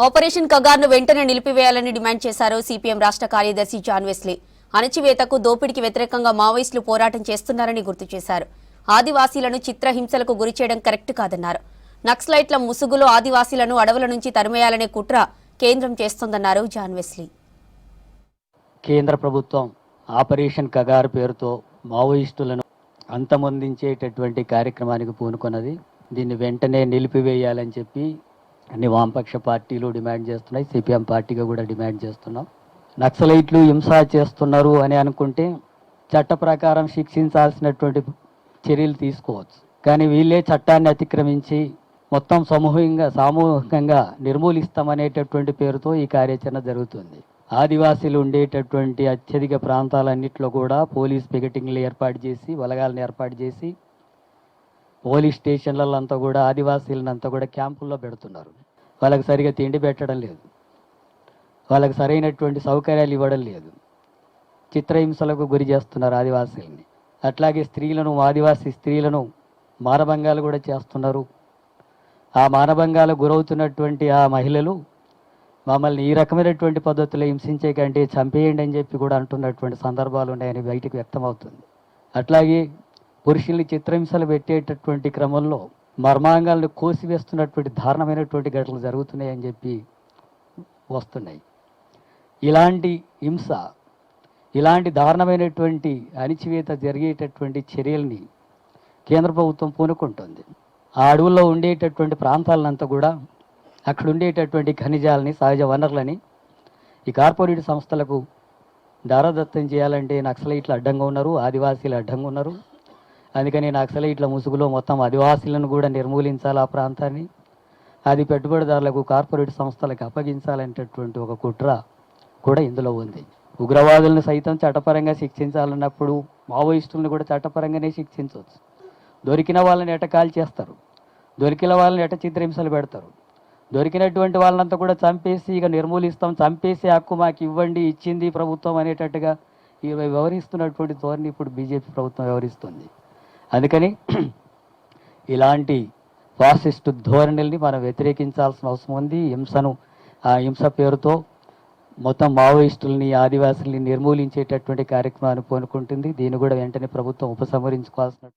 Operation కగార్ను వెంటనే నిలిపివేయాలని demand చేశారు CPM రాష్ట్ర కార్యదర్శి జాన్ వెస్లీ. అణచివేతకు, దోపిడీకి వ్యతిరేకంగా మావోయిస్టులు పోరాటం చేస్తున్నారని గుర్తు చేశారు. ఆదివాసీలను చిత్రహింసలకు గురిచేయడం కరెక్ట్ కాదన్నారు. నక్సలైట్ల ముసుగులో ఆదివాసీలను అడవుల నుంచి తరిమేయాలనే కుట్ర కేంద్రం చేస్తోందన్నారు జాన్ వెస్లీ. కేంద్ర ప్రభుత్వం ఆపరేషన్ కగార్ పేరుతో మావోయిస్టులను అంతమొందించేటటువంటి కార్యక్రమానికి పూనుకున్నది. దీన్ని వెంటనే నిలిపివేయాలని చెప్పి అన్ని వామపక్ష పార్టీలు డిమాండ్ చేస్తున్నాయి. సిపిఎం పార్టీగా కూడా డిమాండ్ చేస్తున్నాం. నక్సలైట్లు హింస చేస్తున్నారు అని అనుకుంటే చట్ట ప్రకారం శిక్షించాల్సినటువంటి చర్యలు తీసుకోవచ్చు. కానీ వీళ్ళే చట్టాన్ని అతిక్రమించి మొత్తం సామూహికంగా నిర్మూలిస్తామనేటటువంటి పేరుతో ఈ కార్యాచరణ జరుగుతుంది. ఆదివాసీలు ఉండేటటువంటి అత్యధిక ప్రాంతాలన్నింటిలో కూడా పోలీస్ పికెటింగ్లు ఏర్పాటు చేసి, బలగాలను ఏర్పాటు చేసి, పోలీస్ స్టేషన్లంతా కూడా ఆదివాసీలనంతా కూడా క్యాంపుల్లో పెడుతున్నారు. వాళ్ళకి సరిగా తిండి పెట్టడం లేదు, వాళ్ళకి సరైనటువంటి సౌకర్యాలు ఇవ్వడం లేదు, చిత్రహింసలకు గురి చేస్తున్నారు ఆదివాసీలని. అట్లాగే ఆదివాసీ స్త్రీలను మానభంగాలు కూడా చేస్తున్నారు. ఆ మానభంగాలకు గురవుతున్నటువంటి ఆ మహిళలు మమ్మల్ని ఈ రకమైనటువంటి పద్ధతిలో హింసించే కంటే చంపేయండి అని చెప్పి కూడా అంటున్నటువంటి సందర్భాలు ఉన్నాయని బయటికి వ్యక్తమవుతుంది. అట్లాగే పురుషుల్ని చిత్రహింసలు పెట్టేటటువంటి క్రమంలో మర్మాంగాలను కోసివేస్తున్నటువంటి దారుణమైనటువంటి ఘటనలు జరుగుతున్నాయని చెప్పి వస్తున్నాయి. ఇలాంటి హింస, ఇలాంటి దారుణమైనటువంటి అణిచివేత జరిగేటటువంటి చర్యల్ని కేంద్ర ప్రభుత్వం పూనుకుంటుంది. ఆ అడవుల్లో ఉండేటటువంటి ప్రాంతాలనంతా కూడా అక్కడ ఉండేటటువంటి ఖనిజాలని, సహజ వనరులని ఈ కార్పొరేట్ సంస్థలకు దారదత్తం చేయాలంటే నక్సలైట్లు అడ్డంగా ఉన్నారు, ఆదివాసీలు అడ్డంగా ఉన్నారు. అందుకని నక్సలైట్ల ముసుగులో మొత్తం ఆదివాసీలను కూడా నిర్మూలించాలి, ఆ ప్రాంతాన్ని. అది పెట్టుబడిదారులకు, కార్పొరేట్ సంస్థలకు అప్పగించాలనేటటువంటి ఒక కుట్ర కూడా ఇందులో ఉంది. ఉగ్రవాదులను సైతం చట్టపరంగా శిక్షించాలన్నప్పుడు మావోయిస్టులను కూడా చట్టపరంగానే శిక్షించవచ్చు. దొరికిన వాళ్ళని ఎట కాల్ చేస్తారు, దొరికిన వాళ్ళని ఎట చిత్రహింసలు పెడతారు, దొరికినటువంటి వాళ్ళంతా కూడా చంపేసి ఇక నిర్మూలిస్తాం, చంపేసి హక్కు మాకు ఇవ్వండి, ఇచ్చింది ప్రభుత్వం అనేటట్టుగా వ్యవహరిస్తున్నటువంటి ధోరణి ఇప్పుడు బీజేపీ ప్రభుత్వం వ్యవహరిస్తుంది. అందుకని ఇలాంటి ఫాసిస్టు ధోరణుల్ని మనం వ్యతిరేకించాల్సిన అవసరం ఉంది. ఆ హింస పేరుతో మొత్తం మావోయిస్టుల్ని, ఆదివాసుల్ని నిర్మూలించేటటువంటి కార్యక్రమాన్ని పూనుకుంటుంది. దీన్ని కూడా వెంటనే ప్రభుత్వం ఉపసంహరించుకోవాల్సిన